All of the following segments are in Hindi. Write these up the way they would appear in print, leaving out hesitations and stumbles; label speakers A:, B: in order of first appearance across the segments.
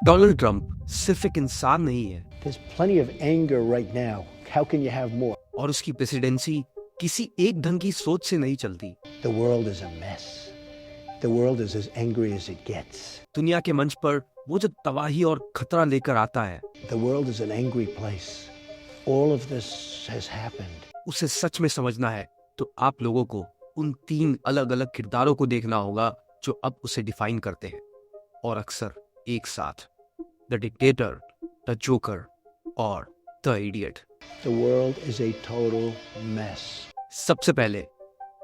A: डोनाल्ड ट्रंप सिर्फ एक इंसान नहीं है
B: There's plenty of anger right now. How can you have more?
A: और उसकी प्रेसिडेंसी किसी एक ढंग की सोच से नहीं चलती।
B: The world is a mess. The world is as angry as it gets.
A: दुनिया के मंच पर वो जो तबाही और खतरा लेकर आता है,
B: The world is an angry place. All of this has happened.
A: उसे सच में समझना है तो आप लोगों को उन 3 अलग अलग किरदारों को देखना होगा जो अब उसे डिफाइन करते हैं और अक्सर एक साथ, द डिक्टेटर, द जोकर और the idiot.
B: The world is a total mess.
A: सबसे पहले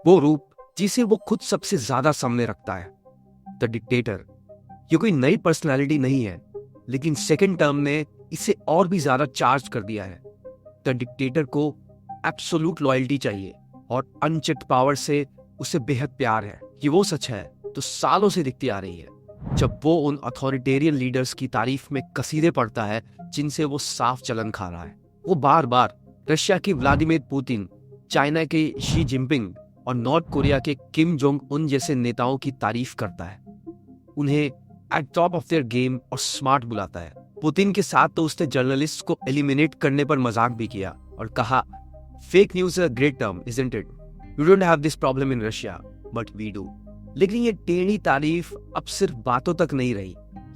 A: वो रूप जिसे वो खुद सबसे ज्यादा सामने रखता है, द डिक्टेटर। ये कोई नई पर्सनालिटी नहीं है, लेकिन सेकंड टर्म ने इसे और भी ज्यादा चार्ज कर दिया है। द डिक्टेटर को एब्सोल्यूट लॉयल्टी चाहिए और अनचेक्ड पावर से उसे बेहद प्यार है। ये वो सच है तो सालों से दिखती आ रही है जब वो उन अथॉरिटेरियन लीडर्स की तारीफ में कसीदे पढ़ता है जिनसे वो साफ चलन खा रहा है। वो बार बार रशिया के व्लादिमीर पुतिन, चाइना के शी जिनपिंग और नॉर्थ कोरिया के किम जोंग उन जैसे नेताओं की तारीफ करता है। उन्हें eight top of their game और स्मार्ट बुलाता है। पुतिन के साथ तो उसने जर्नलिस्ट को एलिमिनेट करने पर मजाक भी किया और कहा, fake news is a great term, isn't it? You don't have this problem in Russia, but we do. लेकिन ये टेढ़ी तारीफ अब सिर्फ बातों तक नहीं रही,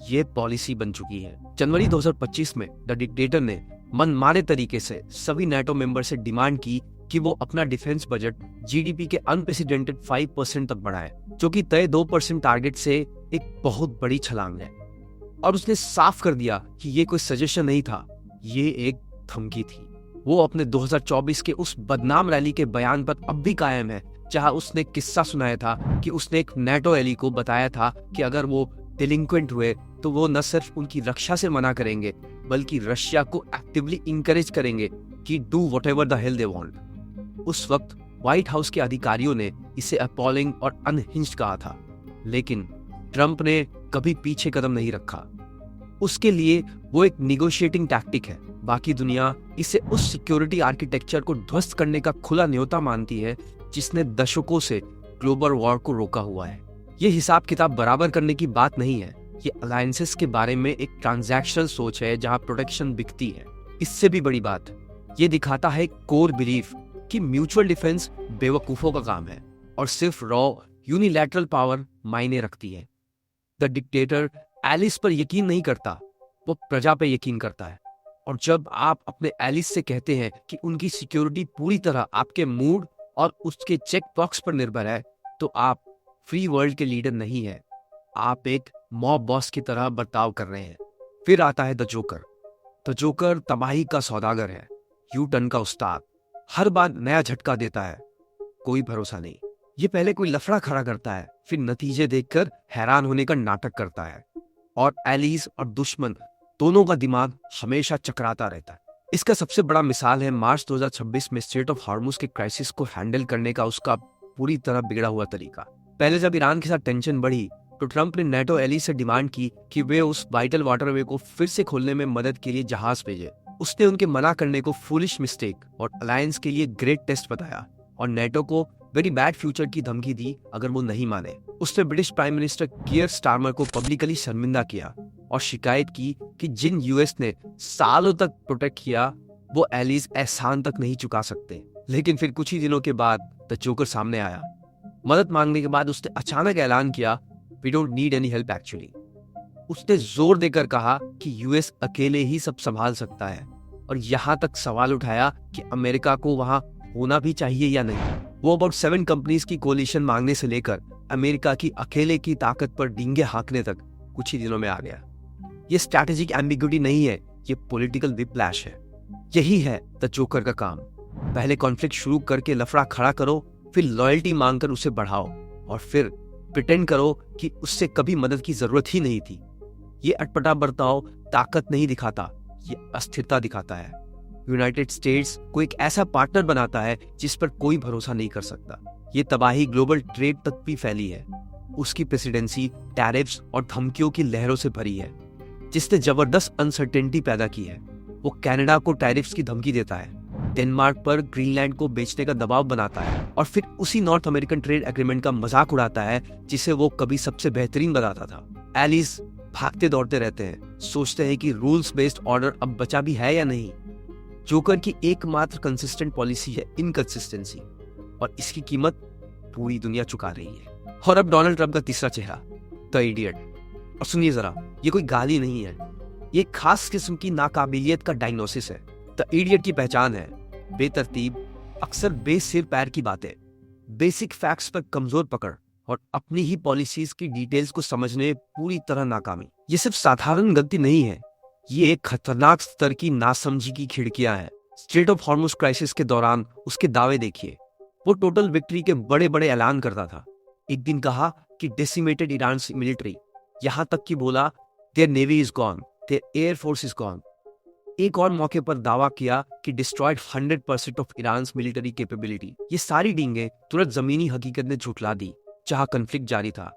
A: ये पॉलिसी बन चुकी है। जनवरी 2025 में द डिक्टेटर ने मनमाने तरीके से सभी नेटो मेंबर से डिमांड की कि वो अपना डिफेंस बजट जीडीपी के अनप्रेसिडेंटेड 5% तक बढ़ाए, जो कि तय 2% टारगेट से एक बहुत बड़ी छलांग है। और उसने साफ कर दिया कि ये कोई सजेशन नहीं था, ये एक धमकी थी। वो अपने 2024 के उस बदनाम रैली के बयान पर अब भी कायम है, जहां उसने किस्सा सुनाया था कि उसने एक नेटो एली को बताया था कि अगर वो डिलिंक्वेंट हुए तो वो न सिर्फ उनकी रक्षा से मना करेंगे, बल्कि रशिया को एक्टिवली इंकरेज करेंगे कि do whatever the hell they want. उस वक्त व्हाइट हाउस के अधिकारियों ने इसे अपॉलिंग और अनहिंज्ड कहा था, लेकिन ट्रंप ने कभी पीछे कदम नहीं रखा। उसके लिए वो एक निगोशिएटिंग टैक्टिक है। बाकी दुनिया इसे उस सिक्योरिटी आर्किटेक्चर को ध्वस्त करने का खुला न्योता मानती है जिसने दशकों से ग्लोबल वॉर को रोका हुआ है। ये हिसाब किताब बराबर करने की बात नहीं है, ये अलायंसेस के बारे में एक ट्रांजैक्शनल सोच है जहां प्रोटेक्शन बिकती है। इससे भी बड़ी बात, ये दिखाता है कोर बिलीफ कि म्यूचुअल डिफेंस बेवकूफों का काम है और सिर्फ रॉ यूनिलैटरल पावर मायने रखती है। द डिक्टेटर एलिस पर यकीन नहीं करता, वो प्रजा पे यकीन करता है। और जब आप अपने एलिस से कहते हैं कि उनकी सिक्योरिटी पूरी तरह आपके मूड और उसके चेक बॉक्स पर निर्भर है, तो आप फ्री वर्ल्ड के लीडर नहीं है, आप एक मॉब बॉस की तरह बर्ताव कर रहे हैं। फिर आता है द जोकर। द जोकर तबाही का सौदागर है, यू टर्न का उस्ताद, हर बार नया झटका देता है, कोई भरोसा नहीं। ये पहले कोई लफड़ा खड़ा करता है, फिर नतीजे देखकर हैरान होने का नाटक करता है, और एलीज और दुश्मन दोनों का दिमाग हमेशा चकराता रहता है। इसका सबसे बड़ा मिसाल है मार्च 2026 में स्ट्रेट ऑफ हॉर्मुज के क्राइसिस को हैंडल करने का उसका पूरी तरह बिगड़ा हुआ तरीका। पहले जब ईरान के साथ टेंशन बढ़ी तो ट्रंप ने नेटो एली से डिमांड की कि वे उस वाइटल वाटरवे को फिर से खोलने में मदद के लिए जहाज भेजे। उसने उनके मना करने को फूलिश मिस्टेक और अलायंस के लिए ग्रेट टेस्ट बताया और नेटो को वेरी बैड फ्यूचर की धमकी दी अगर वो नहीं माने। उसने ब्रिटिश प्राइम मिनिस्टर कियर स्टारमर को पब्लिकली शर्मिंदा किया और शिकायत की कि जिन यूएस ने सालों तक प्रोटेक्ट किया वो एलीज एहसान तक नहीं चुका सकते। लेकिन फिर कुछ ही दिनों के बाद द जोकर सामने आया। मदद मांगने के बाद उसने अचानक ऐलान किया, we don't need any help actually. उसने जोर देकर कहा कि यूएस अकेले ही सब संभाल सकता है और यहाँ तक सवाल उठाया कि अमेरिका को वहां होना भी चाहिए या नहीं। वो अबाउट 7 कंपनीज की कोलिशन मांगने से लेकर अमेरिका की अकेले की ताकत पर डींगे हाँकने तक कुछ ही दिनों में आ गया। ये स्ट्रैटेजिक एम्बिग्यूटी नहीं है, ये पॉलिटिकल विप्लैश है। यही है द जोकर का काम। पहले कॉन्फ्लिक्ट शुरू करके लफड़ा खड़ा करो, फिर लॉयल्टी मांगकर उसे बढ़ाओ और फिर प्रिटेंड करो कि उससे कभी मदद की जरूरत ही नहीं थी। ये अटपटा बर्ताव ताकत नहीं दिखाता, ये अस्थिरता दिखाता है। यूनाइटेड स्टेट्स को एक ऐसा पार्टनर बनाता है जिस पर कोई भरोसा नहीं कर सकता। ये तबाही ग्लोबल ट्रेड तक भी फैली है। उसकी प्रेसिडेंसी टैरिफ्स और धमकियों की लहरों से भरी है, जिसने जबरदस्त अनसर्टेनिटी पैदा की है। वो कनाडा को टैरिफ्स की धमकी देता है, डेनमार्क पर ग्रीनलैंड को बेचने का दबाव बनाता है और फिर उसी नॉर्थ अमेरिकन ट्रेड एग्रीमेंट का मजाक उड़ाता है जिसे वो कभी सबसे बेहतरीन बताता था। एलिस भागते दौड़ते रहते हैं, सोचते हैं कि रूल्स बेस्ड ऑर्डर अब बचा भी है या नहीं। जोकर की एकमात्र कंसिस्टेंट पॉलिसी है इनकंसिस्टेंसी, और इसकी कीमत पूरी दुनिया चुका रही है। और अब डोनाल्ड ट्रंप का तीसरा चेहरा, द इडियट। और सुनिए जरा, ये कोई गाली नहीं है, ये एक खास किस्म की नाकाबिलियत का डायग्नोसिस है। द इडियट की पहचान है बेतरतीब, अक्सर बेसिर पैर की बातें, बेसिक फैक्ट्स पर कमजोर पकड़ और अपनी ही पॉलिसीज की डिटेल्स को समझने पूरी तरह नाकामी। ये सिर्फ साधारण गलती नहीं है, ये एक खतरनाक स्तर की नासमझी की खिड़कियां हैं। स्ट्रेट ऑफ हॉर्मुज क्राइसिस के दौरान उसके दावे देखिए। वो टोटल विक्ट्री के बड़े बड़े ऐलान करता था। एक दिन कहा कि डेसिमेटेड ईरान मिलिट्री, यहां तक कि बोला their navy is gone, their air force is gone. एक और मौके पर दावा किया कि destroyed 100% of Iran military capability. ये सारी डींगे तुरंत जमीनी हकीकत ने झुठला दी, जहां कन्फ्लिक्ट जारी था।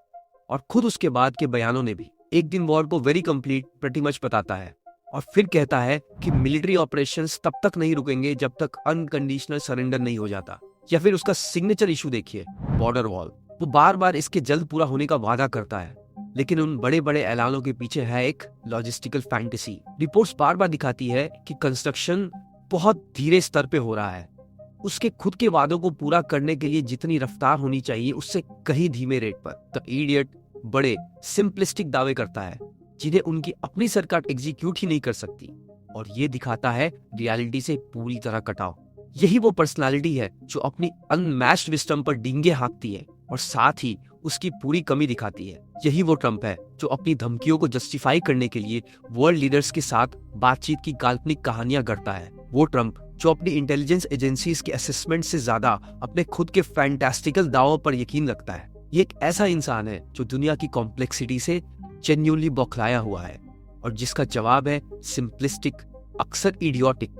A: और खुद उसके बाद के बयानों ने भी। एक दिन वॉर को वेरी कंप्लीट प्रेटी मच बताता है और फिर कहता है कि मिलिट्री ऑपरेशंस तब तक नहीं रुकेंगे जब तक अनकंडीशनल सरेंडर नहीं हो जाता। या फिर उसका सिग्नेचर इशू देखिए, बॉर्डर वॉल। वो बार बार इसके जल्द पूरा होने का वादा करता है, लेकिन उन बड़े बड़े ऐलानों के पीछे है एक लॉजिस्टिकल फैंटेसी। रिपोर्ट्स बार बार दिखाती है कि कंस्ट्रक्शन बहुत धीरे स्तर पे हो रहा है। उसके खुद के वादों को पूरा करने के लिए जितनी रफ्तार होनी चाहिए उससे कहीं धीमे रेट पर। द इडियट बड़े सिंपलिस्टिक दावे करता है जिन्हें उनकी अपनी सरकार एग्जीक्यूट ही नहीं कर सकती, और ये दिखाता है रियलिटी से पूरी तरह कटाव। यही वो पर्सनालिटी है जो अपनी अनमैच्ड विस्डम पर डींगे हाँकती है और साथ ही उसकी पूरी कमी दिखाती है। यही वो ट्रंप है जो अपनी धमकियों को जस्टिफाई करने के लिए वर्ल्ड लीडर्स के साथ बातचीत की काल्पनिक कहानियां गढ़ता है। वो ट्रंप जो अपनी इंटेलिजेंस एजेंसीज के असेसमेंट से ज्यादा अपने खुद के फैंटास्टिकल दावों पर यकीन रखता है। ये एक ऐसा इंसान है जो दुनिया की कॉम्प्लेक्सिटी से जेन्युइनली बौखलाया हुआ है और जिसका जवाब है सिंपलिस्टिक, अक्सर इडियोटिक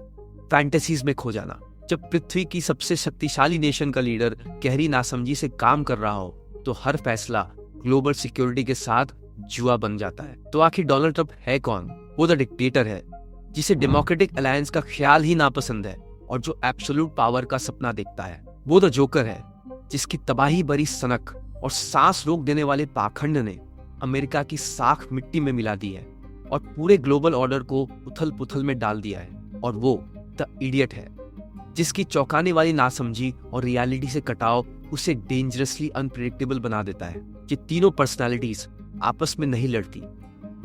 A: फैंटेसीज में खो जाना। जब पृथ्वी की सबसे शक्तिशाली नेशन का लीडर गहरी नासमझी से काम कर रहा हो तो हर फैसला ग्लोबल सिक्योरिटी के साथ जुआ बन जाता है। तो आखिर डोनाल्ड ट्रंप है कौन? वो द डिक्टेटर है जिसे डेमोक्रेटिक अलायंस का ख्याल ही नापसंद है और जो एब्सोल्यूट पावर का सपना देखता है। वो द जोकर है जिसकी तबाही भरी सनक और सांस रोक देने वाले पाखंड ने अमेरिका की साख मिट्टी में मिला दी है और पूरे ग्लोबल ऑर्डर को उथल पुथल में डाल दिया है। और वो द इडियट है जिसकी चौंकाने वाली नासमझी और रियलिटी से कटाव उसे डेंजरसली अनप्रेडिक्टेबल बना देता है। ये तीनों पर्सनालिटीज आपस में नहीं लड़ती,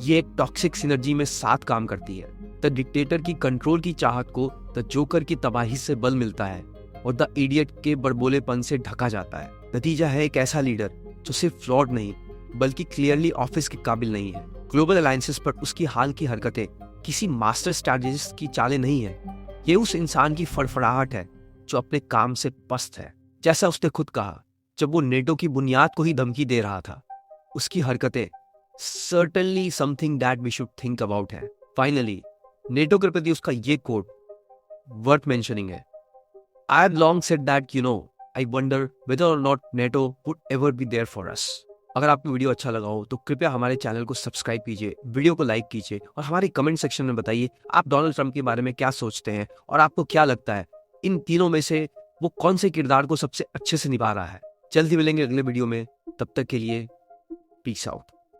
A: ये एक टॉक्सिक सिनर्जी में साथ काम करती है। द डिक्टेटर की कंट्रोल की चाहत को द जोकर की तबाही से बल मिलता है और द इडियट के बड़बोलेपन से ढका जाता है। नतीजा है एक ऐसा लीडर जो सिर्फ फ्लॉड नहीं बल्कि क्लियरली ऑफिस के काबिल नहीं है। ग्लोबल अलायंसेस पर उसकी हाल की हरकतें किसी मास्टर स्ट्रैटेजिस्ट की चालें नहीं है, ये उस इंसान की फड़फड़ाहट है जो अपने काम से पस्त है। जैसा उसने खुद कहा जब वो नेटो की बुनियाद को ही धमकी दे रहा था, उसकी हरकतें certainly something that we should think about है। फाइनली नेटो के प्रति उसका ये कोट वर्थ मेंशनिंग है, I have long said that I wonder whether or not NATO would ever be there for us. अगर आपको वीडियो अच्छा लगा हो तो कृपया हमारे चैनल को सब्सक्राइब कीजिए, वीडियो को लाइक कीजिए और हमारे कमेंट सेक्शन में बताइए आप डोनाल्ड ट्रंप के बारे में क्या सोचते हैं और आपको क्या लगता है इन तीनों में से वो कौन से किरदार को सबसे अच्छे से निभा रहा है। जल्दी मिलेंगे अगले वीडियो में, तब तक के लिए पीस आउट।